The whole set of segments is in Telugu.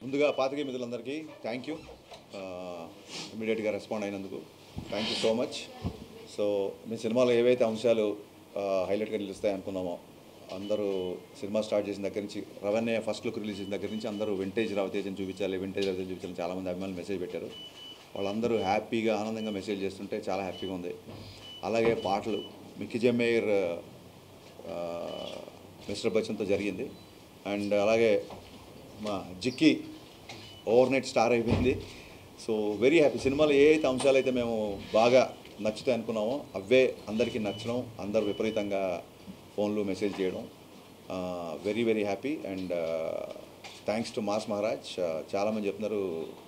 ముందుగా పాత్రికేయ మిత్రులందరికీ థ్యాంక్ యూ, ఇమీడియట్గా రెస్పాండ్ అయినందుకు thank you so much. So మీ సినిమాలో ఏవైతే అంశాలు హైలైట్గా నిలుస్తాయి అనుకున్నామో, అందరూ సినిమా స్టార్ట్ చేసిన దగ్గర నుంచి, రవణ్య ఫస్ట్ లుక్ రిలీజ్ చేసిన దగ్గర నుంచి అందరూ వింటేజ్ రవితేజని చూపించాలి, వింటేజ్ రవితేజని చూపించాలని చాలామంది అభిమానులు మెసేజ్ పెట్టారు. వాళ్ళందరూ హ్యాపీగా ఆనందంగా మెసేజ్ చేస్తుంటే చాలా హ్యాపీగా ఉంది. అలాగే పాటలు మిక్కీ జమేర్ మిస్టర్ బచ్చన్తో జరిగింది. అండ్ అలాగే మా జిక్కి ఓవర్ నైట్ స్టార్ అయిపోయింది. So very happy. సినిమాలో ఏ అయితే అంశాలు అయితే మేము బాగా నచ్చుతాయి అనుకున్నామో అవే అందరికీ నచ్చడం, అందరూ విపరీతంగా ఫోన్లు మెసేజ్ చేయడం, very very happy. And thanks to mass Maharaj. చాలామంది చెప్తున్నారు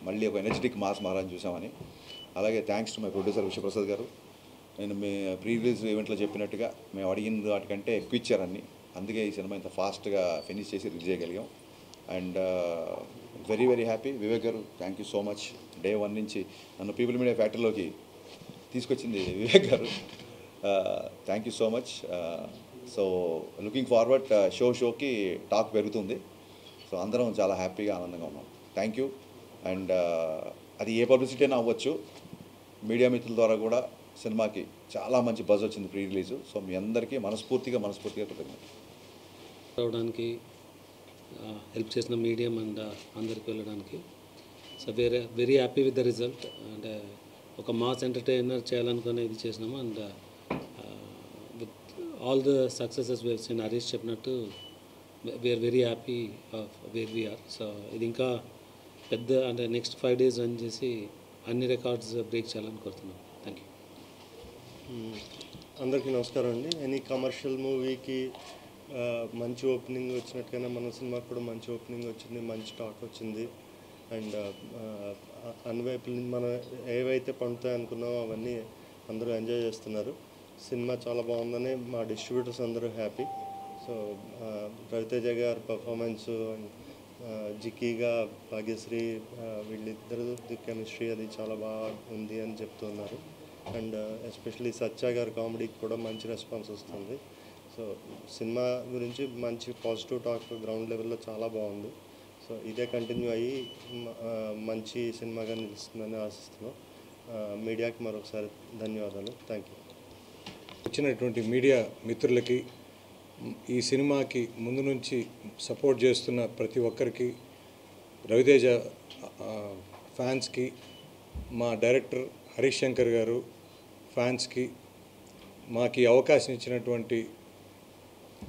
మళ్ళీ ఒక ఎనర్జెటిక్ మాస్ మహారాజ్ చూసామని. అలాగే thanks to my producer Vishwaprasad గారు. నేను మీ ప్రీ రిలీజ్ ఈవెంట్లో చెప్పినట్టుగా మేము అడిగిన వాటికంటే ఎక్కువ ఇచ్చారని, అందుకే ఈ సినిమా ఇంత ఫాస్ట్గా ఫినిష్ చేసి రిలీజ్ చేయగలిగాం. And very very happy. Vivek garu thank you so much. Day 1 నుంచి నన్ను పీపుల్ మీడియా ఫ్యాక్టరీలోకి తీసుకొచ్చింది Vivek garu. Thank you so much. So looking forward, షోకి టాక్ పెరుగుతుంది. సో అందరం చాలా హ్యాపీగా ఆనందంగా ఉన్నాం. Thank you. అండ్ అది ఏ పబ్లిసిటీ అయినా అవ్వచ్చు, మీడియా మిత్రుల ద్వారా కూడా సినిమాకి చాలా మంచి బజ్ వచ్చింది ప్రీ రిలీజు. సో మీ అందరికీ మనస్ఫూర్తిగా కృతజ్ఞతలు. రావడానికి హెల్ప్ చేసిన మీడియం అండ్ అందరికి వెళ్ళడానికి. So very happy with the result. And ఒక మాస్ ఎంటర్టైనర్ చేయాలనుకునే ఇది చేసినాము. And with all the successes wave seen Harish చెప్పినట్టు we are very happy of where we are. So ఇది ఇంకా పెద్ద అంటే నెక్స్ట్ 5 days రన్ చేసి అన్ని రికార్డ్స్ బ్రేక్ చేయాలని కోరుతున్నాం. Thank you. అందరికీ నమస్కారం అండి. ఎనీ కమర్షియల్ మూవీకి మంచి ఓపెనింగ్ వచ్చినట్టుగానే మన సినిమాకి కూడా మంచి ఓపెనింగ్ వచ్చింది, మంచి టాక్ వచ్చింది. అండ్ అన్ని వైపుల నుంచి మనం ఏవైతే పండుతాయి అనుకున్నామో అవన్నీ అందరూ ఎంజాయ్ చేస్తున్నారు. సినిమా చాలా బాగుందని మా డిస్ట్రిబ్యూటర్స్ అందరూ హ్యాపీ. సో రవితేజ గారి పర్ఫార్మెన్స్ అండ్ జిక్కీగా భాగ్యశ్రీ వీళ్ళిద్దరు కెమిస్ట్రీ అది చాలా బాగా ఉంది అని చెప్తున్నారు. అండ్ ఎస్పెషలీ సత్య గారి కామెడీకి కూడా మంచి రెస్పాన్స్ వస్తుంది. సో సినిమా గురించి మంచి పాజిటివ్ టాక్ గ్రౌండ్ లెవెల్లో చాలా బాగుంది. సో ఇదే కంటిన్యూ అయ్యి మంచి సినిమాగా నిలుస్తుందని ఆశిస్తున్నాం. మీడియాకి మరొకసారి ధన్యవాదాలు. Thank you. వచ్చినటువంటి మీడియా మిత్రులకి, ఈ సినిమాకి ముందు నుంచి సపోర్ట్ చేస్తున్న ప్రతి ఒక్కరికి, రవితేజ ఫ్యాన్స్కి, మా డైరెక్టర్ హరీష్ శంకర్ గారు ఫ్యాన్స్కి, మాకు అవకాశం ఇచ్చినటువంటి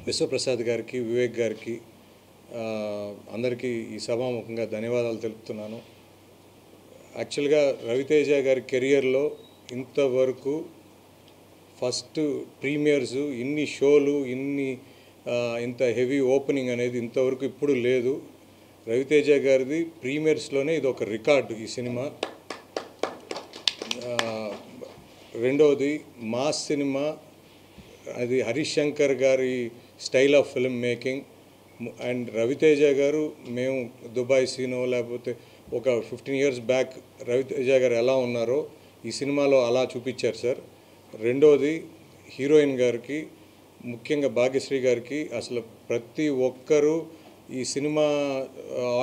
విశ్వప్రసాద్ గారికి, వివేక్ గారికి, అందరికీ ఈ సభాముఖంగా ధన్యవాదాలు తెలుపుతున్నాను. యాక్చువల్గా రవితేజ గారి కెరియర్లో ఇంతవరకు ఫస్ట్ ప్రీమియర్స్, ఇన్ని షోలు, ఇంత హెవీ ఓపెనింగ్ అనేది ఇంతవరకు ఇప్పుడు లేదు. రవితేజ గారిది ప్రీమియర్స్లోనే ఇది ఒక రికార్డు ఈ సినిమా. రెండవది మాస్ సినిమా, అది హరీష్ శంకర్ గారి style of film making. And Ravi Teja గారు, మేము దుబాయ్ సీనో లేకపోతే ఒక 15 years బ్యాక్ రవితేజ గారు ఎలా ఉన్నారో ఈ సినిమాలో అలా చూపించారు సార్. రెండోది హీరోయిన్ గారికి, ముఖ్యంగా భాగ్యశ్రీ గారికి, అసలు ప్రతి ఒక్కరూ ఈ సినిమా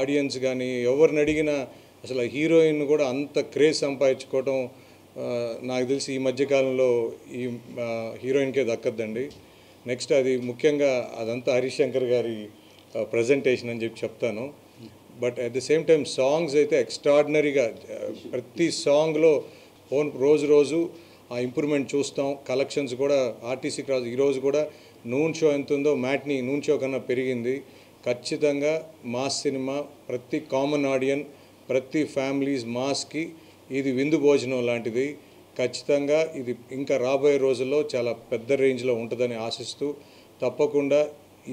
ఆడియన్స్ కానీ ఎవరిని అడిగినా అసలు హీరోయిన్ కూడా అంత క్రేజ్ సంపాదించుకోవడం నాకు తెలిసి ఈ మధ్యకాలంలో ఈ హీరోయిన్కే దక్కద్దండి. నెక్స్ట్ అది ముఖ్యంగా అదంతా హరీష్ శంకర్ గారి ప్రజెంటేషన్ అని చెప్తాను. But at the same time songs అయితే ఎక్స్ట్రాడినరీగా, ప్రతి సాంగ్లో రోజు ఆ ఇంప్రూవ్మెంట్ చూస్తాం. కలెక్షన్స్ కూడా ఆర్టీసీ క్రాస్ ఈరోజు కూడా నూన్ షో ఎంత ఉందో మ్యాట్ని నూన్ షో కన్నా పెరిగింది. ఖచ్చితంగా మాస్ సినిమా, ప్రతి కామన్ ఆడియన్, ప్రతి ఫ్యామిలీస్ మాస్కి ఇది విందు భోజనం లాంటిది. ఖచ్చితంగా ఇది ఇంకా రాబోయే రోజుల్లో చాలా పెద్ద రేంజ్లో ఉంటుందని ఆశిస్తూ, తప్పకుండా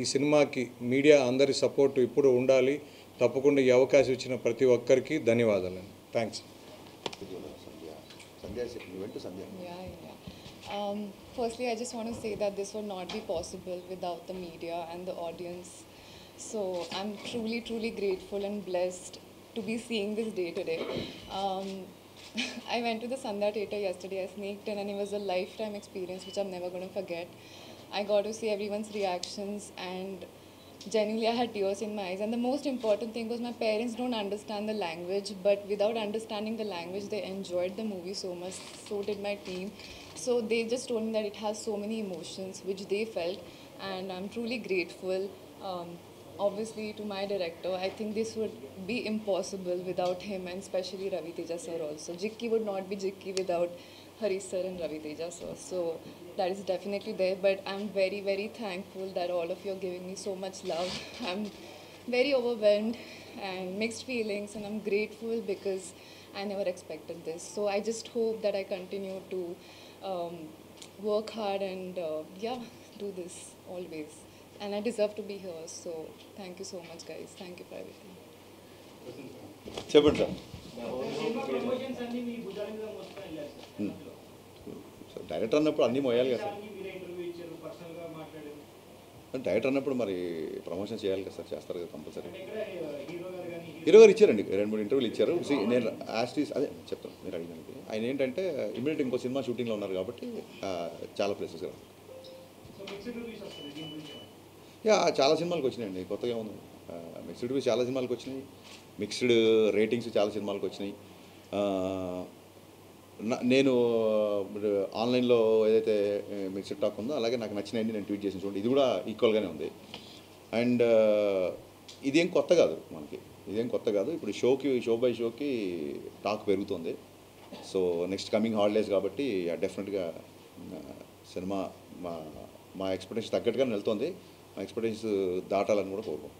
ఈ సినిమాకి మీడియా అందరి సపోర్టు ఇప్పుడు ఉండాలి. తప్పకుండా ఈ అవకాశం ఇచ్చిన ప్రతి ఒక్కరికి ధన్యవాదాలండి. Thanks. Firstly, I just want to say that this would not be possible without the media and the audience. So I'm truly, truly grateful and blessed to be seeing this day today. I went to the Sandhya Theatre yesterday. I sneaked in, and it was a lifetime experience which I'm never going to forget. I got to see everyone's reactions, and genuinely I had tears in my eyes. And the most important thing was my parents don't understand the language, but without understanding the language, they enjoyed the movie so much. So did my team. So they just told me that it has so many emotions which they felt, and I'm truly grateful. Obviously, to my director, I think this would be impossible without him, and especially Ravi Teja sir also. Jikki would not be Jikki without Harish sir and Ravi Teja sir. So that is definitely there. But I'm very, very thankful that all of you are giving me so much love. I'm very overwhelmed and mixed feelings, and I'm grateful because I never expected this. So I just hope that I continue to work hard and do this always. And I deserve to be here. So thank you so much, guys. Thank you for everything. చెప్పండి సార్. డైరెక్టర్ అన్నప్పుడు అన్నీ మోయాలి కదా సార్. డైరెక్టర్ అన్నప్పుడు మరి ప్రమోషన్ చేయాలి కదా సార్, చేస్తారు కదా కంపల్సరీ. హీరో గారు ఇచ్చారండి, 2-3 ఇంటర్వ్యూలు ఇచ్చారు. నేను యాస్టీస్ అదే చెప్తాను మీరు అడిగినందుకు. ఆయన ఏంటంటే ఇమీడియట్ ఇంకో సినిమా షూటింగ్లో ఉన్నారు కాబట్టి చాలా ప్లేసెస్ కదా. చాలా సినిమాలకు వచ్చినాయండి, కొత్తగా ఉంది. మిక్స్డ్ రివ్యూస్ చాలా సినిమాలకు వచ్చినాయి, మిక్స్డ్ రేటింగ్స్ చాలా సినిమాలకు వచ్చినాయి. నేను ఆన్లైన్లో ఏదైతే మిక్స్డ్ టాక్ ఉందో అలాగే నాకు నచ్చినాయని నేను ట్వీట్ చేసిన చూడండి, ఇది కూడా ఈక్వల్గానే ఉంది. అండ్ ఇదేం కొత్త కాదు మనకి, ఇదేం కొత్త కాదు. ఇప్పుడు షో బై షోకి టాక్ పెరుగుతుంది. సో నెక్స్ట్ కమింగ్ హాలిడేస్ కాబట్టి డెఫినెట్గా సినిమా మా ఎక్స్పెక్టేషన్ తగ్గట్టుగానే వెళ్తుంది. మా ఎక్స్పెక్టేషన్స్ దాటాలని కూడా కోరుకోం.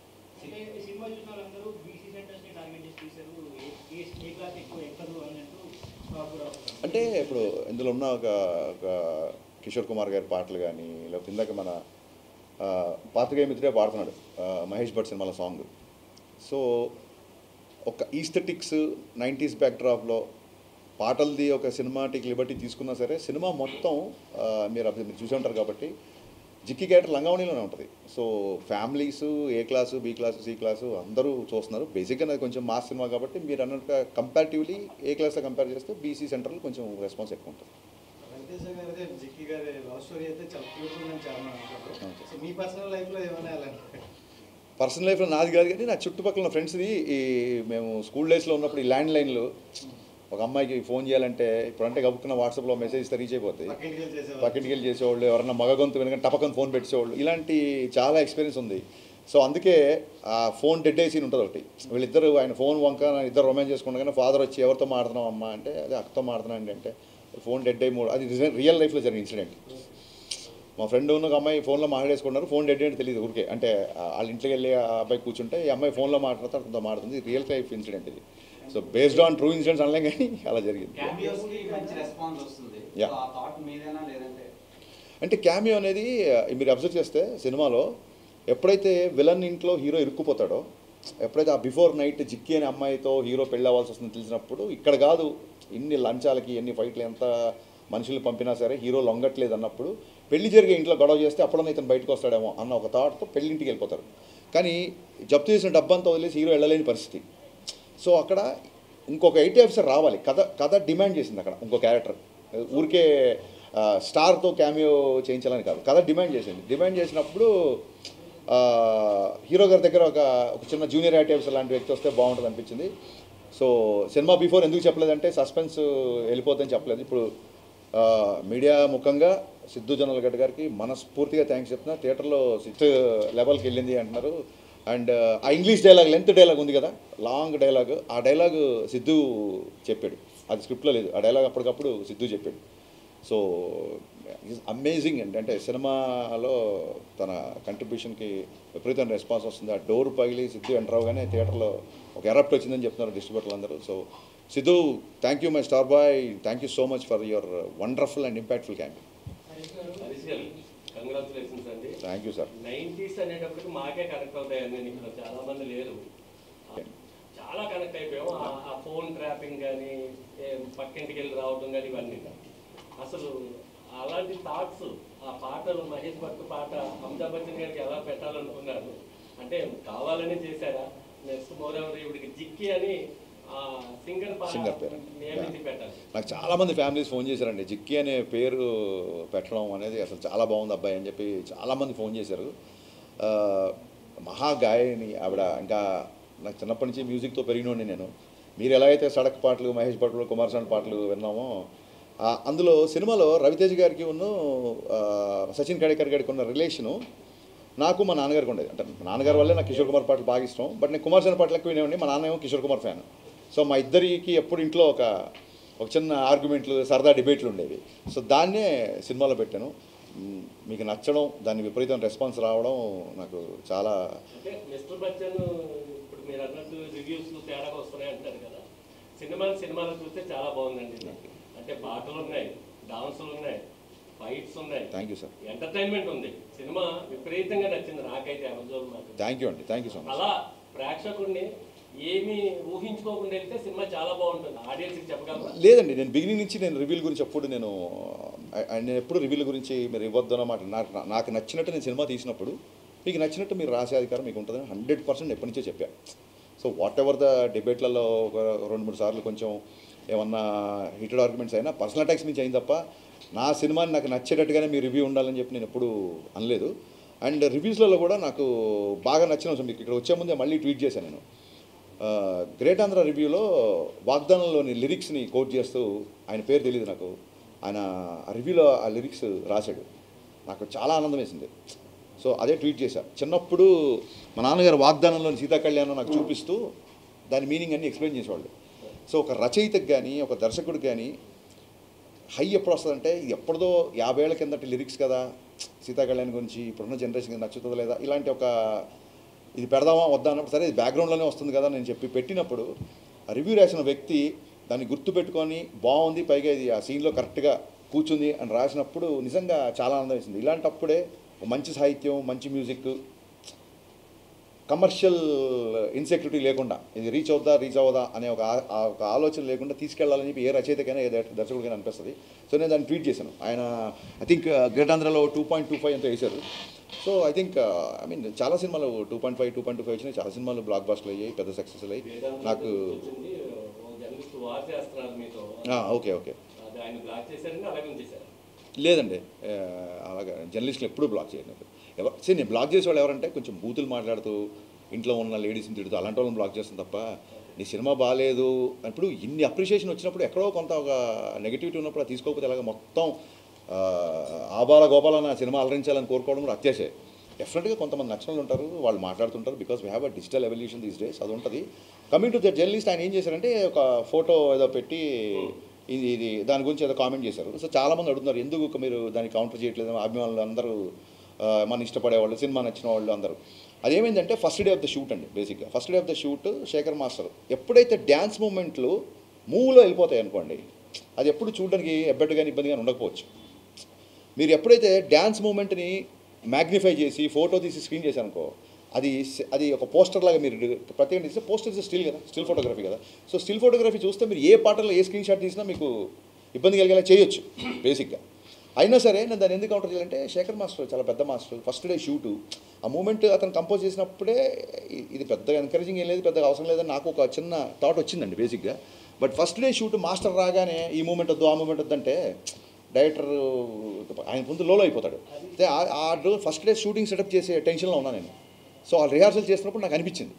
అంటే ఇప్పుడు ఇందులో ఉన్న ఒక కిషోర్ కుమార్ గారి పాటలు కానీ, లేకపోతే ఇందాక మన పాత్రికేయ మిత్రుడే పాడుతున్నాడు మహేష్ భట్ సినిమాల సాంగ్. సో ఒక ఈస్థెటిక్స్ 90s బ్యాక్డ్రాప్లో పాటలది ఒక సినిమాటిక్ లిబర్టీ తీసుకున్నా సరే సినిమా మొత్తం మీరు చూసి ఉంటారు కాబట్టి జిక్కి క్యారెక్టర్ లంగావణిలోనే ఉంటుంది. So families A class, B class, C class అందరూ చూస్తున్నారు. బేసిక్గా అది కొంచెం మాస్ సినిమా కాబట్టి మీరు అన్నట్టుగా కంపారిటివ్లీ ఏ క్లాస్తో కంపేర్ చేస్తే బీసీ సెంటర్లో కొంచెం రెస్పాన్స్ ఎక్కువ ఉంటుంది. పర్సనల్ లైఫ్లో నాది కాదు కానీ నా చుట్టుపక్కల ఫ్రెండ్స్ది మేము స్కూల్ డేస్లో ఉన్నప్పుడు ఈ ల్యాండ్ లైన్లు ఒక అమ్మాయికి ఫోన్ చేయాలంటే ఇప్పుడంటే గబుక్కున్న వాట్సాప్లో మెసేజ్ ఇస్తే రీచ్ అయిపోతాయి. పక్కింటికి వెళ్ళి చేసేవాళ్ళు, ఎవరన్నా మగ గొంతు వెనక టపకని ఫోన్ పెట్టేసేవాళ్ళు, ఇలాంటి చాలా ఎక్స్పీరియన్స్ ఉంది. సో అందుకే ఆ ఫోన్ డెడ్ అయ్యి సీన్ ఉంటుంది ఒకటి. వీళ్ళిద్దరు ఆయన ఫోన్ వంక ఇద్దరు రొమాన్స్ చేసుకుండగానే ఫాదర్ వచ్చి ఎవరితో మాడుతున్నాం అమ్మ అంటే అదే అక్కతో మాడుతున్నాండి అంటే ఫోన్ డెడ్ అయ్యి అది రియల్ లైఫ్లో జరిగిన ఇన్సిడెంట్. మా ఫ్రెండ్ ఉన్న ఒక అమ్మాయి ఫోన్లో మాట్లాడేసుకున్నారు, ఫోన్ డెడ్ అంటే తెలియదు ఊరికే. అంటే వాళ్ళ ఇంట్లోకి వెళ్ళి ఆ అబ్బాయి కూర్చుంటే ఈ అమ్మాయి ఫోన్లో మాట్లాడితే అతనితో మాడుతుంది. రియల్ లైఫ్ ఇన్సిడెంట్ ఇది. So based on true incidents అనలేం కానీ అలా జరిగింది. అంటే క్యామియో అనేది మీరు అబ్జర్వ్ చేస్తే సినిమాలో ఎప్పుడైతే విలన్ ఇంట్లో హీరో ఇరుక్కుపోతాడో, ఎప్పుడైతే ఆ బిఫోర్ నైట్ జిక్కి అనే అమ్మాయితో హీరో పెళ్ళి అవ్వాల్సి వస్తుందని తెలిసినప్పుడు ఇక్కడ కాదు ఇన్ని లంచాలకి ఎన్ని ఫైట్లు ఎంత మనుషులు పంపినా సరే హీరో లొంగట్లేదు అన్నప్పుడు పెళ్లి జరిగే ఇంట్లో గొడవ చేస్తే అప్పుడన్నా ఇతను బయటకు వస్తాడేమో అన్న ఒక థాట్తో పెళ్ళింటికి వెళ్ళిపోతారు. కానీ జప్తు చేసిన డబ్బంతా వదిలేసి హీరో వెళ్ళలేని పరిస్థితి. సో అక్కడ ఇంకొక ఐటీ ఆఫీసర్ రావాలి, కథ డిమాండ్ చేసింది. అక్కడ ఇంకో క్యారెక్టర్ ఊరికే స్టార్తో క్యామియో చేయించాలని కాదు, కథ డిమాండ్ చేసింది. డిమాండ్ చేసినప్పుడు హీరో గారి దగ్గర ఒక చిన్న జూనియర్ ఐటీ ఆఫీసర్ లాంటి వ్యక్తి వస్తే బాగుంటుంది అనిపించింది. సో సినిమా బిఫోర్ ఎందుకు చెప్పలేదంటే సస్పెన్స్ వెళ్ళిపోతుందని చెప్పలేదు. ఇప్పుడు మీడియా ముఖంగా సిద్ధు జొన్నలగడ్డ గారికి మనస్ఫూర్తిగా థ్యాంక్స్ చెప్తున్నా. థియేటర్లో 6th లెవెల్కి వెళ్ళింది అంటున్నారు. అండ్ ఆ ఇంగ్లీష్ డైలాగ్, లెంత్ డైలాగ్ ఉంది కదా, లాంగ్ డైలాగ్, ఆ డైలాగ్ సిద్ధు చెప్పాడు. అది స్క్రిప్ట్లో లేదు, ఆ డైలాగ్ అప్పటికప్పుడు సిద్ధు చెప్పాడు. సో ఈజ్ అమేజింగ్ అండి. అంటే సినిమాలో తన కంట్రిబ్యూషన్కి విపరీతమైన రెస్పాన్స్ వస్తుంది. ఆ డోర్ పగిలి సిద్ధు ఎంటర్ అవగానే థియేటర్లో ఒక ఎరప్ట్ వచ్చిందని చెప్తున్నారు డిస్ట్రిబ్యూటర్లు అందరూ. So Siddhu, thank you my star boy, thank you so much for your wonderful and impactful campaign. Congratulations అండి. Thank you sir. 90s అనేటప్పటికి మాకే కనెక్ట్ అవుతాయండి, ఇక్కడ చాలా మంది లేరు, చాలా కనెక్ట్ అయిపోయాము. ఆ ఫోన్ ట్రాపింగ్ కానీ పక్కింటికి వెళ్ళి రావడం కానీ ఇవన్నీ అసలు అలా అలాంటి థాట్స్ ఆ పాటలు మహేష్ భట్ పాట అమితాబ్ బచ్చన్ గారికి ఎలా పెట్టాలనుకున్నారు? అంటే కావాలని చేశారా? నెక్స్ట్ మోరెవర్ ఇవిడికి జిక్కి అని సింగర్ పేరు. నియమించి పెట్టాలి. నాకు చాలామంది ఫ్యామిలీస్ ఫోన్ చేశారండి. జిక్కి అనే పేరు పెట్టడం అనేది అసలు చాలా బాగుంది అబ్బాయి అని చెప్పి చాలామంది ఫోన్ చేశారు. మహాగాయని ఆవిడ. ఇంకా నాకు చిన్నప్పటి నుంచి మ్యూజిక్తో పెరిగినోండి నేను. మీరు ఎలా అయితే సడక్ పాటలు, మహేష్ భట్లు, కుమారస్వామి పాటలు విన్నామో, అందులో సినిమాలో రవితేజ గారికి ఉన్న సచిన్ కడేకర్ గారికి ఉన్న రిలేషను నాకు మా నాన్నగారికి ఉండేది. అంటే మా నాన్నగారి వల్లే నాకు కిషోర్ కుమార్ పాటలు బాగా ఇష్టం. బట్ నేను కుమారస్వామి పాటలు ఎక్కువ వినేవాడిని. మా నాన్న ఏమో కిషోర్ కుమార్ ఫ్యాన్. సో మా ఇద్దరికి ఎప్పుడు ఇంట్లో ఒక చిన్న ఆర్గ్యుమెంట్లు, సరదా డిబేట్లు ఉండేవి. సో దాన్నే సినిమాలో పెట్టాను. మీకు నచ్చడం, దాన్ని విపరీతమైన రెస్పాన్స్ రావడం నాకు చాలా. అంటే మిస్టర్ బచ్చన్ ఇప్పుడు మీరు అన్నట్టు రివ్యూస్ తేడాగా వస్తున్నాయి అంటారు కదా, సినిమాలు చూస్తే చాలా బాగుందండి. అంటే పాటలు ఉన్నాయి, డాన్సులు ఉన్నాయి, ఫైట్స్ ఉన్నాయి. Thank you sir. ఎంటర్టైన్మెంట్ ఉంది. సినిమా విపరీతంగా నచ్చింది నాకైతే. అమెజాన్ మాకు. థ్యాంక్ యూ అండి. Thank you so much. అలా ప్రేక్షకుడిని ఏమీ ఊహించుకోకుండా వెళ్తే సినిమా చాలా బాగుంటుంది. ఆడియన్స్కి చెప్పగలరా? లేదండి, నేను బిగినింగ్ నుంచి నేను రివ్యూల గురించి నేను ఎప్పుడు రివ్యూల గురించి మీరు ఇవ్వద్దు అన్నమాట. నాకు నచ్చినట్టు నేను సినిమా తీసినప్పుడు మీకు నచ్చినట్టు మీరు రాసే అధికారం మీకు ఉంటుందని 100% ఎప్పటి నుంచో చెప్పాను. సో వాట్ ఎవర్ ద డిబేట్లలో ఒక 2-3 సార్లు కొంచెం ఏమన్నా హీటెడ్ ఆర్గ్యుమెంట్స్ అయినా పర్సనల్ అటాక్స్ నుంచి అయింది తప్ప నా సినిమాని నాకు నచ్చేటట్టుగానే మీ రివ్యూ ఉండాలని చెప్పి నేను ఎప్పుడు అనలేదు. అండ్ రివ్యూస్లలో కూడా నాకు బాగా నచ్చిన అంశం మీకు ఇక్కడ వచ్చే ముందే మళ్ళీ ట్వీట్ చేశాను నేను. గ్రేట్ ఆంధ్ర రివ్యూలో వాగ్దానంలోని లిరిక్స్ని కోట్ చేస్తూ, ఆయన పేరు తెలియదు నాకు, ఆయన ఆ రివ్యూలో ఆ లిరిక్స్ రాశాడు. నాకు చాలా ఆనందం వేసింది. సో అదే ట్వీట్ చేశాను. చిన్నప్పుడు మా నాన్నగారు వాగ్దానంలోని సీతాకళ్యాణం నాకు చూపిస్తూ దాని మీనింగ్ అన్ని ఎక్స్ప్లెయిన్ చేసేవాళ్ళు. సో ఒక రచయితకు కానీ ఒక దర్శకుడికి కానీ హై ఎప్పుడు వస్తుందంటే, ఇది ఎప్పుడుదో 50 ఏళ్ల కిందటి లిరిక్స్ కదా, సీతాకళ్యాణం గురించి ఇప్పుడున్న జనరేషన్కి నచ్చుతుందా లేదా, ఇలాంటి ఒక ఇది పెడదామా వద్దా అన్నప్పుడు సరే ఇది బ్యాక్గ్రౌండ్లోనే వస్తుంది కదా నేను చెప్పి పెట్టినప్పుడు ఆ రివ్యూ రాసిన వ్యక్తి దాన్ని గుర్తుపెట్టుకొని బాగుంది, పైగా ఇది ఆ సీన్లో కరెక్ట్గా కూర్చుంది అని రాసినప్పుడు నిజంగా చాలా ఆనందం వేసింది. ఇలాంటప్పుడే మంచి సాహిత్యం, మంచి మ్యూజిక్, కమర్షియల్ ఇన్సెక్యూరిటీ లేకుండా ఇది రీచ్ అవుదా అనే ఒక ఆలోచన లేకుండా తీసుకెళ్లాలని చెప్పి ఏ రచయితకైనా ఏ దర్శకుడికైనా అనిపిస్తుంది. సో నేను దాన్ని ట్వీట్ చేశాను. ఆయన ఐ థింక్ గ్రేట్ ఆంధ్రలో 2.25 ఎంతో వేశారు. సో ఐ థింక్ చాలా సినిమాలు 2.5, 2.25 వచ్చినాయి. చాలా సినిమాలు బ్లాక్ బాస్టర్లు అయ్యాయి, పెద్ద సక్సెస్ అయ్యాయి. నాకు ఓకే లేదండి, అలాగా జర్నలిస్టులు ఎప్పుడూ బ్లాక్ చేయలేదు. నేను బ్లాక్ చేసేవాళ్ళు ఎవరంటే కొంచెం బూతులు మాట్లాడుతూ ఇంట్లో ఉన్న లేడీస్ని తిడుతూ అలాంటి వాళ్ళని బ్లాక్ చేస్తాను తప్ప నీ సినిమా బాగాలేదు ఇప్పుడు ఇన్ని అప్రిషియేషన్ వచ్చినప్పుడు ఎక్కడో కొంత ఒక నెగిటివిటీ ఉన్నప్పుడు అది తీసుకోకపోతే అలాగ మొత్తం ఆబాల గోపాల నా సినిమా అలరించాలని కోరుకోవడం కూడా అత్యాశే. డెఫినెట్గా కొంతమంది నచ్చిన ఉంటారు, వాళ్ళు మాట్లాడుతుంటారు. Because we have a digital evolution these days, అది ఉంటుంది. కమింగ్ టు ద జర్నలిస్ట్, ఆయన ఏం చేశారంటే ఒక ఫోటో ఏదో పెట్టి ఇది దాని గురించి ఏదో కామెంట్ చేశారు. సో చాలామంది అడుగుతున్నారు ఎందుకు మీరు దాన్ని కౌంటర్ చేయట్లేదు, అభిమానులు అందరూ మన ఇష్టపడేవాళ్ళు, సినిమా నచ్చిన వాళ్ళు అందరూ. అదేమైందంటే first day of the shoot అండి. బేసిక్గా first day of the shoot Shekhar master ఎప్పుడైతే డ్యాన్స్ మూమెంట్లు మూవ్లో వెళ్ళిపోతాయి అనుకోండి, అది ఎప్పుడు చూడడానికి ఎబ్బెట్టుగాని ఇబ్బందిగా ఉండకపోవచ్చు. మీరు ఎప్పుడైతే డ్యాన్స్ మూమెంట్ని మ్యాగ్నిఫై చేసి ఫోటో తీసి స్క్రీన్ చేశారనుకో, అది ఒక పోస్టర్ లాగా మీరు ప్రత్యేకంగా తీస్తే పోస్టర్ స్టిల్ కదా, స్టిల్ ఫోటోగ్రఫీ కదా. సో స్టిల్ ఫోటోగ్రఫీ చూస్తే మీరు ఏ పాటలో ఏ స్క్రీన్ షాట్ తీసినా మీకు ఇబ్బంది కలిగేలా చేయొచ్చు బేసిక్గా. అయినా సరే నేను దాన్ని ఎందుకు కౌంటర్ చేయాలంటే శేఖర్ మాస్టర్ చాలా పెద్ద మాస్టర్. ఫస్ట్ డే షూటు ఆ మూమెంట్ అతను కంపోజ్ చేసినప్పుడే ఇది పెద్దగా ఎంకరేజింగ్ ఏం లేదు, పెద్దగా అవసరం లేదని నాకు ఒక చిన్న థాట్ వచ్చిందండి బేసిక్గా. But first day shoot master రాగానే ఈ మూమెంట్ వద్దు ఆ మూమెంట్ వద్దంటే డైరెక్టర్ ఆయన ముందు లోలో అయిపోతాడు. అయితే ఆ ఫస్ట్ డే షూటింగ్ సెటప్ చేసే టెన్షన్లో ఉన్నాను నేను. సో ఆ రిహార్సల్ చేసినప్పుడు నాకు అనిపించింది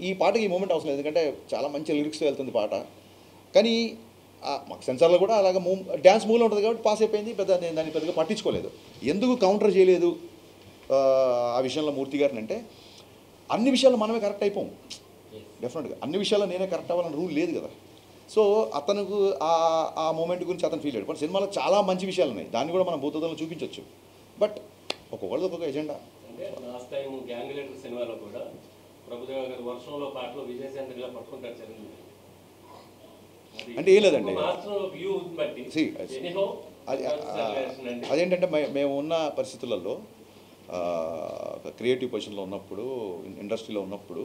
ఈ పాటకి ఈ మూమెంట్ అవసరం లేదు, ఎందుకంటే చాలా మంచి లిరిక్స్తో వెళ్తుంది పాట. కానీ మాకు సెన్సార్లో కూడా అలాగ డ్యాన్స్ మూవ్లో ఉంటుంది కాబట్టి పాస్ అయిపోయింది, నేను దాన్ని పెద్దగా పట్టించుకోలేదు. ఎందుకు కౌంటర్ చేయలేదు ఆ విషయంలో మూర్తి గారిని అంటే, అన్ని విషయాల్లో మనమే కరెక్ట్ అయిపోం. డెఫినెట్గా అన్ని విషయాల్లో నేనే కరెక్ట్ అవ్వాలని రూల్ లేదు కదా. సో అతనికి ఆ మూమెంట్ గురించి అతను ఫీల్ అయ్యాడు. సినిమాలో చాలా మంచి విషయాలు ఉన్నాయి, దాన్ని కూడా మనం భూతద్దంలో చూపించవచ్చు. బట్ ఒక్కొక్కళ్ళు ఒక్కొక్క ఎజెండా. అంటే లాస్ట్ టైం గ్యాంగ్ లీడర్ సినిమాలో కూడా ప్రభుదేవ గారు వర్షంలో పాటలో విజయశాంతిగా పట్టుకుంటారు చిరంజీవి. అంటే ఏం లేదండి, అదేంటంటే మేము ఉన్న పరిస్థితులలో క్రియేటివ్ పొజిషన్లో ఉన్నప్పుడు, ఇండస్ట్రీలో ఉన్నప్పుడు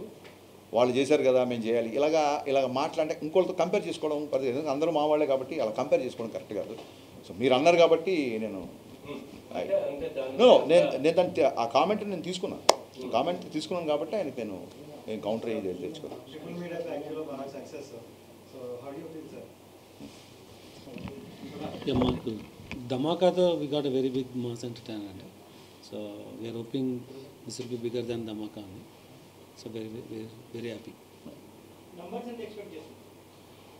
వాళ్ళు చేశారు కదా మేము చేయాలి ఇలాగ మాట్లాడే ఇంకోళ్ళతో కంపేర్ చేసుకోవడం, అందరూ మా వాళ్ళే కాబట్టి అలా కంపేర్ చేసుకోవడం కరెక్ట్ కాదు. సో మీరు అన్నారు కాబట్టి నేను అంటే అంటే దాని నో నేను దాన్ని ఆ కామెంట్ నేను తీసుకున్నాను కాబట్టి ఆయనకి నేను కౌంటర్ అయ్యేది తెచ్చుకున్నాను. Triple Media actually బాగా సక్సెస్. So how do you feel, sir? Yeah, మాకు ధమాకాతో we got a very big mass entertainer అండి. So we are hoping this will be bigger than Dhamaka అండి. So very happy.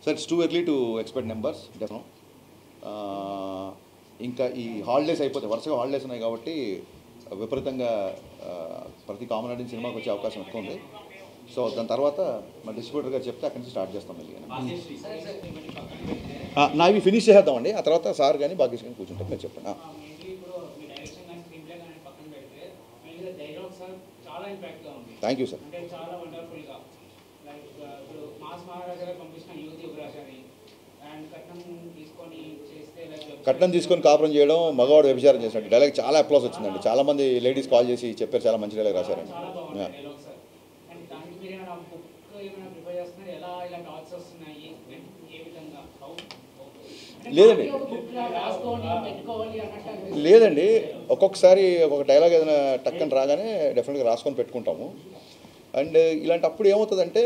Sir it's too early to expect numbers definite. ఇంకా ఈ హాలిడేస్ అయిపోతాయి, వరుసగా హాలిడేస్ ఉన్నాయి కాబట్టి విపరీతంగా ప్రతి కామన్ ఆడియన్స్ సినిమాకి వచ్చే అవకాశం ఎక్కువ ఉంది. సో దాని తర్వాత మా డిస్ట్రిబ్యూటర్ గారు చెప్తే అక్కడి నుంచి స్టార్ట్ చేస్తాం మళ్ళీ. నావి ఫినిష్ చేద్దామండి, ఆ తర్వాత సార్ కానీ భాగ్యశ్రీ కానీ కూర్చుంటాం. మీరు చెప్పండి. Thank you sir. కట్నం తీసుకొని కాపురం చేయడం, మగవాడు వ్యభిచారం చేసినట్టు డైలాగ్ చాలా అప్లాస్ వచ్చిందండి. చాలామంది లేడీస్ కాల్ చేసి చెప్పారు, చాలా మంచి డైలాగ్ రాశారండి. లేదండి లేదండి ఒక్కొక్కసారి ఒక్కొక్క డైలాగ్ ఏదైనా టక్కని రాగానే డెఫినెట్గా రాసుకొని పెట్టుకుంటాము. అండ్ ఇలాంటప్పుడు ఏమవుతుందంటే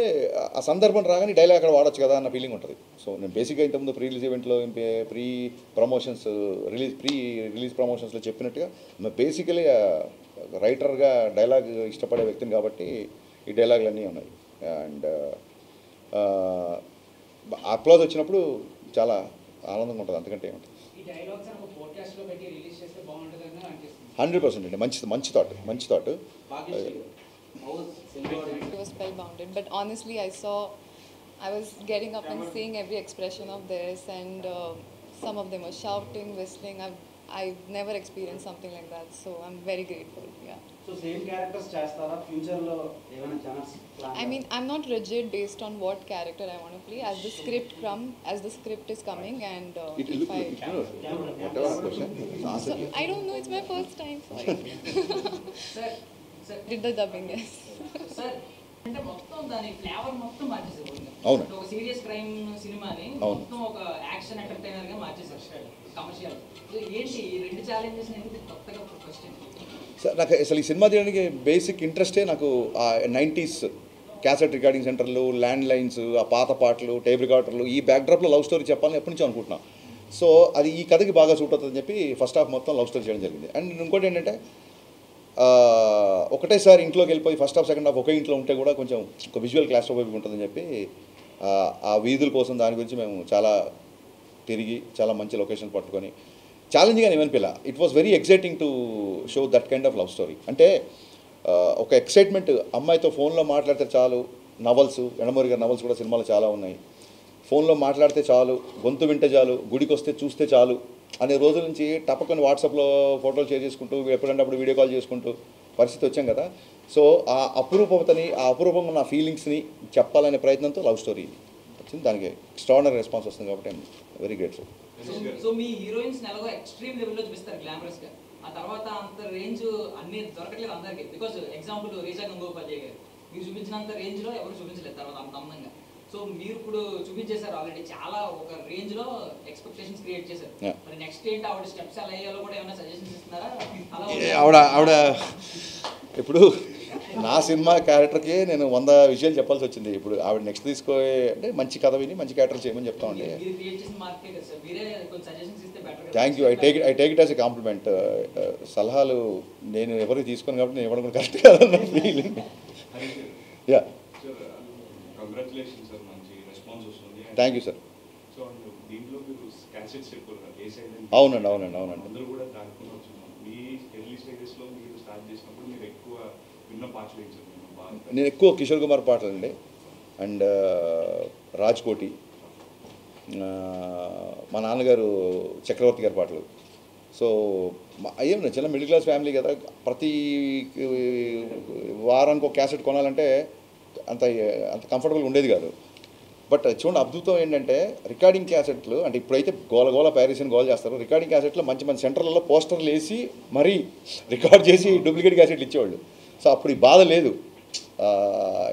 ఆ సందర్భం రాగానే డైలాగ్ అక్కడ వాడచ్చు కదా అన్న ఫీలింగ్ ఉంటుంది. సో నేను బేసిక్గా ఇంతకుముందు ప్రీ రిలీజ్ ఈవెంట్లో ప్రీ రిలీజ్ ప్రమోషన్స్లో చెప్పినట్టుగా బేసికలీ రైటర్గా డైలాగ్ ఇష్టపడే వ్యక్తిని కాబట్టి ఈ డైలాగులు ఉన్నాయి. అండ్ అప్లాజ్ వచ్చినప్పుడు చాలా ఆనందంగా ఉంటుంది, అంతకంటే ఏముంటుంది. 100% అండి. మంచి thought. It was spellbounded, but honestly, I was getting up and seeing every expression of theirs, and some of them were shouting, whistling. I've never experienced something like that, so I'm very grateful. Yeah. So same characters చేస్తారా ఫ్యూచర్ లో ఏమైనా chance? I mean, I'm not rigid based on what character I want to play. As the script is coming, and if I don't know, it's my first time. Sorry. Did the dubbing, yes. Sir అంటే మొత్తం దాని ఫ్లేవర్ మొత్తం మార్చేసారు. అవును. ఒక సీరియస్ క్రైమ్ సినిమాని మొత్తం ఒక యాక్షన్ ఎంటర్టైనర్ గా మార్చేసారు, కమర్షియల్. ఏంటి ఈ రెండు ఛాలెంజెస్ ఎందుకు కొత్తగా క్వశ్చన్? సార్ నాకు అసలు ఈ సినిమా తీయడానికి బేసిక్ ఇంట్రెస్టే నాకు ఆ 90s క్యాసెట్ రికార్డింగ్ సెంటర్లు, ల్యాండ్ లైన్స్, ఆ పాత పాటలు, టేప్ రికార్డర్లు, ఈ బ్యాక్డ్రాప్లో లవ్ స్టోరీ చెప్పాలని ఎప్పటి నుంచో అనుకుంటున్నాను. సో అది ఈ కథకి బాగా సూట్ అవుతుందని చెప్పి ఫస్ట్ హాఫ్ మొత్తం లవ్ స్టోరీ చేయడం జరిగింది. అండ్ ఇంకోటి ఏంటంటే ఒకటేసారి ఇంట్లోకి వెళ్ళిపోయి ఫస్ట్ హాఫ్ సెకండ్ హాఫ్ ఒకే ఇంట్లో ఉంటే కూడా కొంచెం ఒక విజువల్ క్లాస్ట్రోఫోబిక్ ఉంటుందని చెప్పి ఆ వీధుల కోసం దాని గురించి మేము చాలా తిరిగి చాలా మంచి లొకేషన్ పట్టుకొని ఛాలెంజింగ్ అని ఏమనిపిలా. It was very exciting to show that kind of love story. అంటే ఒక ఎక్సైట్మెంట్, అమ్మాయితో ఫోన్లో మాట్లాడితే చాలు, నవల్స్ ఎండమూరి గారి నవల్స్ కూడా సినిమాలు చాలా ఉన్నాయి, ఫోన్లో మాట్లాడితే చాలు, గొంతు వింటే చాలు, గుడికి వస్తే చూస్తే చాలు అనే రోజుల నుంచి టపకొని వాట్సాప్లో ఫోటోలు షేర్ చేసుకుంటూ ఎప్పుడంటే అప్పుడు వీడియో కాల్ చేసుకుంటూ పరిస్థితి వచ్చాం కదా. సో ఆ అపురూపతని, ఆ అపురూపంగా ఉన్న ఫీలింగ్స్ని చెప్పాలనే ప్రయత్నంతో లవ్ స్టోరీ వచ్చింది. దానికి ఎక్స్ట్రాడినరీ రెస్పాన్స్ వస్తుంది కాబట్టి I'm very grateful. So me heroines ఎలాగో ఎక్స్ట్రీమ్ లెవెల్లో చూపిస్తారు గ్లామరస్ గా, ఆ తర్వాత అంత రేంజ్ అన్ని దొరకట్లేదు అందరికి. బికాజ్ ఎగ్జాంపుల్ రీజా గంగోపాధ్యాయ గారు మీరు చూపించినంత రేంజ్ లో ఎవరు చూపించలేదు తర్వాత అంత అందంగా. సో మీరు ఇప్పుడు చూపించేశారు ఆల్రెడీ, చాలా ఒక రేంజ్ లో ఎక్స్పెక్టేషన్స్ క్రియేట్ చేశారు. మరి నెక్స్ట్ ఏంటి ఆవిడ స్టెప్స్ ఎలా అయ్యాలో కూడా ఏమైనా సజెషన్స్ ఇస్తున్నారా? ఆవిడ ఇప్పుడు నా సినిమా క్యారెక్టర్కి నేను 100 విషయాలు చెప్పాల్సి వచ్చింది. ఇప్పుడు ఆవిడ నెక్స్ట్ తీసుకోే అంటే మంచి కథ విని మంచి క్యారెక్టర్ చేయమని చెప్తామండి. Thank you. I take it as a compliment. సలహాలు నేను ఎవరికి తీసుకుని కాబట్టి నేను ఇవ్వడం కూడా కరెక్ట్ కాదన్న feeling. Yeah, thank you sir. అవునండి. నేను ఎక్కువ కిషోర్ కుమార్ పాటలు అండి, అండ్ రాజ్కోటి, మా నాన్నగారు చక్రవర్తి గారి పాటలు. సో ఏం చిన్న మిడిల్ క్లాస్ ఫ్యామిలీ కదా, ప్రతి వారానికి ఒక క్యాసెట్ కొనాలంటే అంత కంఫర్టబుల్గా ఉండేది కాదు. బట్ చూడండి అద్భుతం ఏంటంటే రికార్డింగ్ క్యాసెట్లు అంటే ఇప్పుడైతే గోల ప్యారిసిన్ గోల్ చేస్తారు. రికార్డింగ్ క్యాసెట్లో మంచి సెంటర్లలో పోస్టర్లు వేసి మరీ రికార్డ్ చేసి డూప్లికేట్ క్యాసెట్లు ఇచ్చేవాళ్ళు. సో అప్పుడు ఈ బాధ లేదు,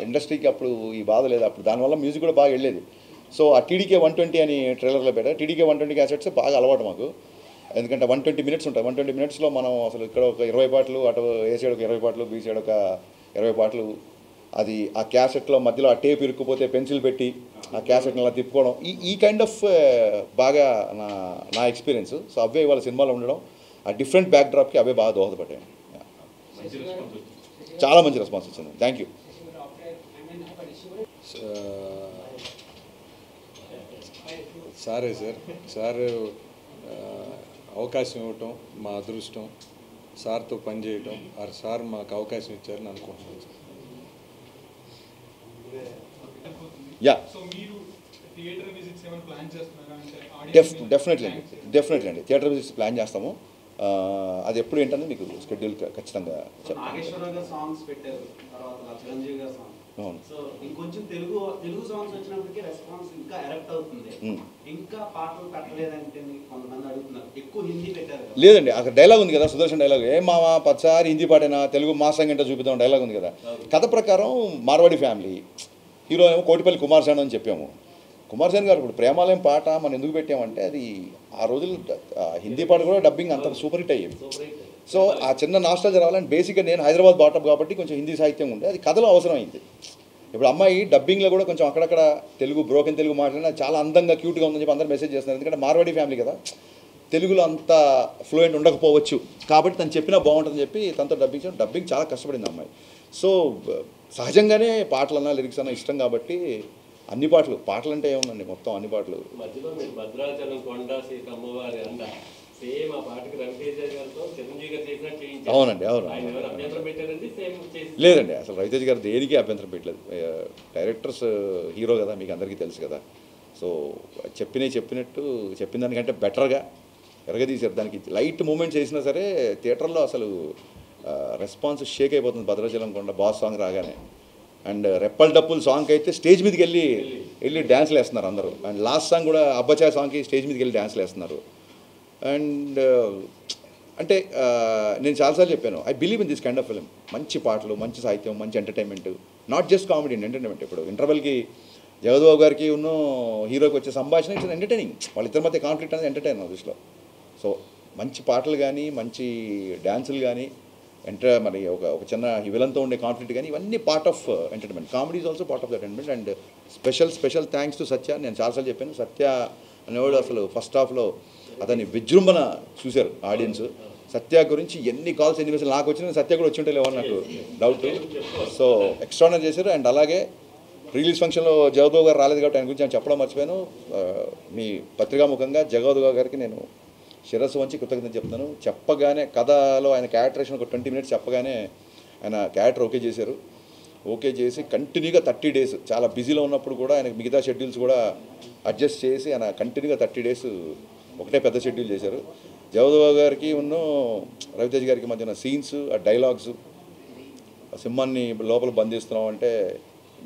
ఇండస్ట్రీకి అప్పుడు ఈ బాధ లేదు. అప్పుడు దానివల్ల మ్యూజిక్ కూడా బాగా వెళ్ళేది. సో ఆ టీడీకే 120 అని ట్రైలర్లో పెట్టారు. టీడీకే 120 క్యాసెట్స్ బాగా అలవాటు మాకు. ఎందుకంటే 120 minutes ఉంటాయి. 120 minutesలో మనం అసలు ఇక్కడ ఒక 20 పాటలు, అటు ఏ సైడ్ ఒక 20 పాటలు, బీ సైడ్ ఒక 20 పాటలు, అది ఆ క్యాసెట్లో మధ్యలో ఆ టేప్ ఇరుక్కుపోతే పెన్సిల్ పెట్టి ఆ క్యాసెట్ని అలా తిప్పుకోవడం, ఈ కైండ్ ఆఫ్ బాగా నా ఎక్స్పీరియన్స్. సో అవే ఇవాళ సినిమాలో ఉండడం, ఆ డిఫరెంట్ బ్యాక్ డ్రాప్కి అవే బాగా దోహదపడ్డాయి. చాలా మంచి రెస్పాన్స్ వచ్చింది. Thank you. సారే సార్ అవకాశం ఇవ్వటం మా అదృష్టం, సార్తో పనిచేయటం, సార్ మాకు అవకాశం ఇచ్చారని అనుకుంటున్నాను సార్. యా, డెఫినెట్లీ అండి థియేటర్ విజిట్స్ ప్లాన్ చేస్తాము. అది ఎప్పుడు ఏంటంటే మీకు షెడ్యూల్ ఖచ్చితంగా చెప్తాను. నాగేశ్వరరావు గారు సాంగ్స్ పెట్టారు, తర్వాత చిరంజీవి గారు సాంగ్స్. సో ఇంకొంచెం తెలుగు సాంగ్స్ వచ్చినప్పటికీ రెస్పాన్స్ ఇంకా ఎరప్ట్ అవుతుంది. ఇంకా పాటలు పెట్టలేదంటే కొంతమంది అడుగుతున్నారు. ఎక్కువ హిందీ పెట్టారు. లేదండి, అక్కడ డైలాగ్ ఉంది కదా, సుదర్శన్ డైలాగ్, ఏ మామ పచ్చారి హిందీ పాటైనా తెలుగు మాసంగా ఏంటో చూపిద్దాం డైలాగ్ ఉంది కదా. కథ ప్రకారం మార్వాడి ఫ్యామిలీ, హీరో ఏమో కోటిపల్లి కుమార్ శాను అని చెప్పాము. కుమార్ శాను గారు ఇప్పుడు ప్రేమాలయం పాట మనం ఎందుకు పెట్టామంటే అది ఆ రోజులు హిందీ పాట కూడా డబ్బింగ్ అంత సూపర్ హిట్ అయ్యేది. సో ఆ చిన్న నాస్టాలజీ రావాలని బేసిక్గా నేను హైదరాబాద్ బాటప్ కాబట్టి కొంచెం హిందీ సాహిత్యం ఉండే అది కథలో అవసరమైంది. ఇప్పుడు అమ్మాయి డబ్బింగ్లో కూడా కొంచెం అక్కడక్కడ తెలుగు బ్రోకెన్ తెలుగు మాట్లాడినా చాలా అందంగా క్యూట్గా ఉందని చెప్పి అందరూ మెసేజ్ చేస్తున్నారు. ఎందుకంటే మార్వాడి ఫ్యామిలీ కదా, తెలుగులో అంత ఫ్లూయెంట్ ఉండకపోవచ్చు కాబట్టి తను చెప్పినా బాగుంటుందని చెప్పి తనతో డబ్బింగ్ చాలా కష్టపడింది అమ్మాయి. సో సహజంగానే పాటలన్నా లిరిక్స్ అన్నా ఇష్టం కాబట్టి అన్ని పాటలు అంటే ఏముందండి, మొత్తం అన్ని పాటలు. మధ్యలో మీరు భద్రాచలం కొండ సీత అమ్మవారి అన్న సేమ్ ఆ పాటకి రవితేజ గారితో చిరంజీవి గారు చేసినట్టు చేయించారు. అవునండి, అవును. అభ్యంతరం పెట్టారండి? సేమ్ లేదండి, అసలు రవితేజ గారు దేనికి అభ్యంతరం పెట్టలేదు. డైరెక్టర్స్ హీరో కదా, మీకు అందరికీ తెలుసు కదా. సో చెప్పినట్టు చెప్పిన దానికంటే బెటర్గా ఎరగదీశారు. దానికి లైట్ మూమెంట్స్ వేసినా సరే థియేటర్లో అసలు రెస్పాన్స్ షేక్ అయిపోతుంది. భద్రాచలం కొండ బాస్ సాంగ్ రాగానే అండ్ రెప్పల్ డప్పుల్ సాంగ్కి అయితే స్టేజ్ మీదకి వెళ్ళి డ్యాన్స్లు వేస్తున్నారు అందరూ. అండ్ లాస్ట్ సాంగ్ కూడా అబ్బచా సాంగ్కి స్టేజ్ మీదకి వెళ్ళి డ్యాన్స్లు వేస్తున్నారు. అండ్ అంటే నేను చాలాసార్లు చెప్పాను, I believe in this kind of film. మంచి పాటలు, మంచి సాహిత్యం, మంచి entertainment, not just comedy, entertainment. ఇప్పుడు ఇంటర్వెల్కి జగద్బాబు గారికి ఉన్న హీరోకి వచ్చే సంభాషణ ఇట్స్ ఎంటర్టైనింగ్. వాళ్ళిద్దరి మధ్య కాన్ఫ్లిక్ట్ అనేది ఎంటర్టైన్ నా దృష్టిలో. సో మంచి పాటలు కానీ, మంచి డ్యాన్సులు కానీ, మరి ఒక చిన్న విలన్తో ఉండే కాన్ఫ్లిక్ట్ కానీ, ఇవన్నీ part of entertainment. Comedy is also part of the entertainment. And special thanks to Satya. నేను చాలాసార్లు చెప్పాను, సత్య అనేవాడు అసలు ఫస్ట్ హాఫ్లో అతని విజృంభణ చూశారు ఆడియన్స్. సత్య గురించి ఎన్ని కాల్స్ ఎన్ని మెసేజ్ నాకు వచ్చిన సత్య కూడా వచ్చి ఉంటే లేవని నాకు డౌట్. సో ఎక్స్ట్రానర్ చేశారు. అండ్ అలాగే రిలీజ్ ఫంక్షన్లో జగద్బాబు గారు రాలేదు కాబట్టి ఆయన గురించి నేను చెప్పడం మర్చిపోయాను. మీ పత్రికాముఖంగా జగద్బాబు గారికి నేను శిరస్సు వంచి కృతజ్ఞత చెప్తాను. చెప్పగానే కథలో ఆయన క్యారెక్టరేషన్ ఒక 20 minutes చెప్పగానే ఆయన క్యారెక్టర్ ఓకే చేశారు. ఓకే చేసి కంటిన్యూగా 30 days చాలా బిజీలో ఉన్నప్పుడు కూడా ఆయన మిగతా షెడ్యూల్స్ కూడా అడ్జస్ట్ చేసి ఆయన కంటిన్యూగా 30 days ఒకటే పెద్ద షెడ్యూల్ చేశారు. జగద్బాబు గారికి రవితేజ గారికి మధ్యన సీన్స్, ఆ డైలాగ్స్, సింహాన్ని లోపల బంధిస్తున్నాం అంటే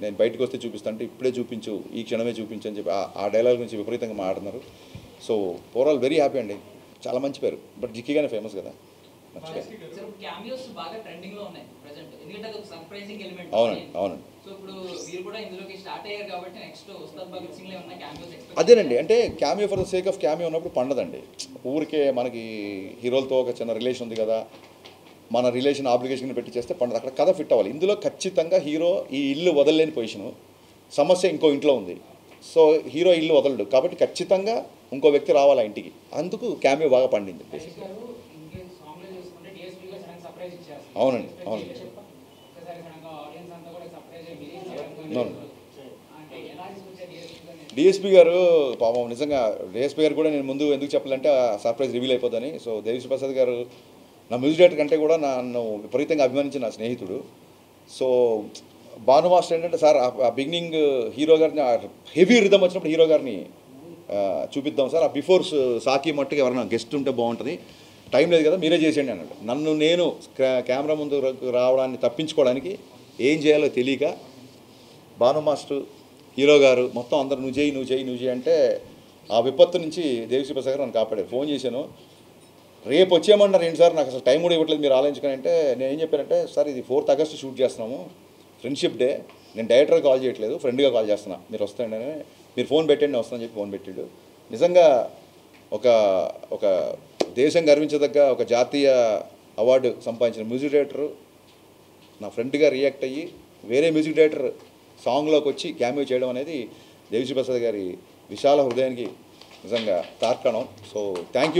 నేను బయటకు వస్తే చూపిస్తాను అంటే ఇప్పుడే చూపించు, ఈ క్షణమే చూపించు అని చెప్పి ఆ డైలాగ్ గురించి విపరీతంగా మాట్లాడుతున్నారు. సో ఓవరాల్ వెరీ హ్యాపీ అండి. చాలా మంచి పేరు, బట్ జిక్కిగానే ఫేమస్ కదా. అవునండి. అదేనండి, అంటే cameo for the sake of cameo ఉన్నప్పుడు పండదండి. ఊరికే మనకి హీరోలతో ఒక చిన్న రిలేషన్ ఉంది కదా, మన రిలేషన్ ఆబ్లిగేషన్ పెట్టి చేస్తే పండదు. అక్కడ కథ ఫిట్ అవ్వాలి. ఇందులో ఖచ్చితంగా హీరో ఈ ఇల్లు వదలలేని పొజిషను, సమస్య ఇంకో ఇంట్లో ఉంది. సో హీరో ఇల్లు వదలడు కాబట్టి ఖచ్చితంగా ఇంకో వ్యక్తి రావాలి ఇంటికి. అందుకు క్యామియో బాగా పండింది. అవునండి. డిఎస్పీ గారు పాపం నిజంగా డిఎస్పీ గారు కూడా నేను ముందు ఎందుకు చెప్పాలంటే సర్ప్రైజ్ రివీల్ అయిపోతుందని. సో దేవిశ్రీ ప్రసాద్ గారు నా మ్యూజిక్ డైరెక్టర్ కంటే కూడా నన్ను విపరీతంగా అభిమానించిన నా స్నేహితుడు. సో భాను మాస్టర్ ఏంటంటే సార్ ఆ బిగినింగ్ హీరో గారిని హెవీ రిథమ్ వచ్చినప్పుడు హీరో గారిని చూపిద్దాం సార్, ఆ బిఫోర్ సాకి మట్టుకు ఎవరైనా గెస్ట్ ఉంటే బాగుంటుంది, టైం లేదు కదా మీరే చేసేయండి అన్నాడు. నన్ను నేను కెమెరా ముందు రావడాన్ని తప్పించుకోవడానికి ఏం చేయాలో తెలియక భాను మాస్టర్, హీరో గారు మొత్తం అందరూ నువ్వు చేయి అంటే ఆ విపత్తు నుంచి దేవిశ్రీ ప్రసాద్ గారు నన్ను కాపాడారు. ఫోన్ చేశాను, రేపు వచ్చేయమన్నారు ఏంటి సార్, నాకు అసలు టైం కూడా ఇవ్వట్లేదు మీరు ఆలోచించుకొని అంటే నేను ఏం చెప్పానంటే సార్ ఇది 4th August షూట్ చేస్తున్నాము, ఫ్రెండ్షిప్ డే, నేను డైరెక్టర్గా కాల్ చేయట్లేదు ఫ్రెండ్గా కాల్ చేస్తున్నా, మీరు వస్తాయండి అని మీరు ఫోన్ పెట్టండి వస్తానని చెప్పి ఫోన్ పెట్టాడు. నిజంగా ఒక దేశం గర్వించదగ్గ ఒక జాతీయ అవార్డు సంపాదించిన మ్యూజిక్ డైరెక్టర్ నా ఫ్రెండ్గా రియాక్ట్ అయ్యి వేరే మ్యూజిక్ డైరెక్టర్ సాంగ్లోకి వచ్చి క్యామియో చేయడం అనేది దేవిశ్రీ ప్రసాద్ గారి విశాల హృదయానికి నిజంగా తార్కాణం. So thank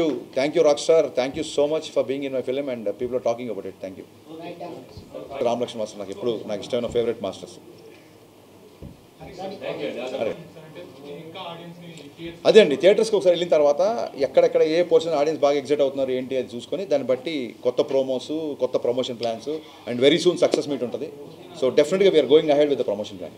you rock star, thank you so much for being in my film and people are talking about it. Thank you. Ram Lakshman master నాకు ఎప్పుడు నాకు ఇష్టమైన ఫేవరెట్ మాస్టర్స్. అదే అండి, థియేటర్స్కి ఒకసారి వెళ్ళిన తర్వాత ఎక్కడెక్కడ ఏ పోర్షన్ ఆడియన్స్ బాగా ఎగ్జైట్ అవుతున్నారు ఏంటి అది చూసుకొని దాన్ని బట్టి కొత్త ప్రోమోస్, కొత్త promotion plans and very soon success meet ఉంటుంది. సో డెఫినెట్గా we are going ahead with the promotion plan.